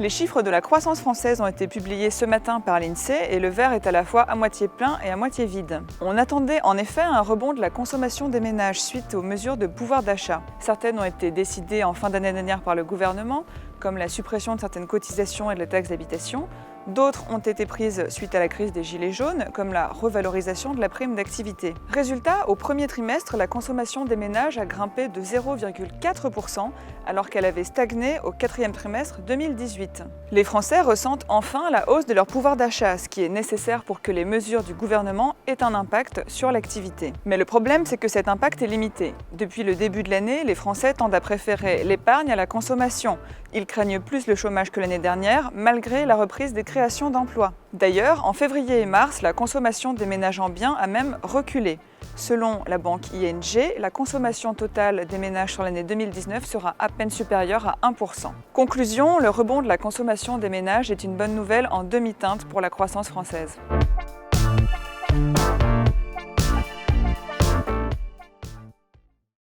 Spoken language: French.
Les chiffres de la croissance française ont été publiés ce matin par l'INSEE et le verre est à la fois à moitié plein et à moitié vide. On attendait en effet un rebond de la consommation des ménages suite aux mesures de pouvoir d'achat. Certaines ont été décidées en fin d'année dernière par le gouvernement, comme la suppression de certaines cotisations et de la taxe d'habitation. D'autres ont été prises suite à la crise des gilets jaunes, comme la revalorisation de la prime d'activité. Résultat, au premier trimestre, la consommation des ménages a grimpé de 0,4%, alors qu'elle avait stagné au quatrième trimestre 2018. Les Français ressentent enfin la hausse de leur pouvoir d'achat, ce qui est nécessaire pour que les mesures du gouvernement aient un impact sur l'activité. Mais le problème, c'est que cet impact est limité. Depuis le début de l'année, les Français tendent à préférer l'épargne à la consommation. Ils craignent plus le chômage que l'année dernière, malgré la reprise des créations d'emplois. D'ailleurs, en février et mars, la consommation des ménages en biens a même reculé. Selon la banque ING, la consommation totale des ménages sur l'année 2019 sera à peine supérieure à 1%. Conclusion, le rebond de la consommation des ménages est une bonne nouvelle en demi-teinte pour la croissance française.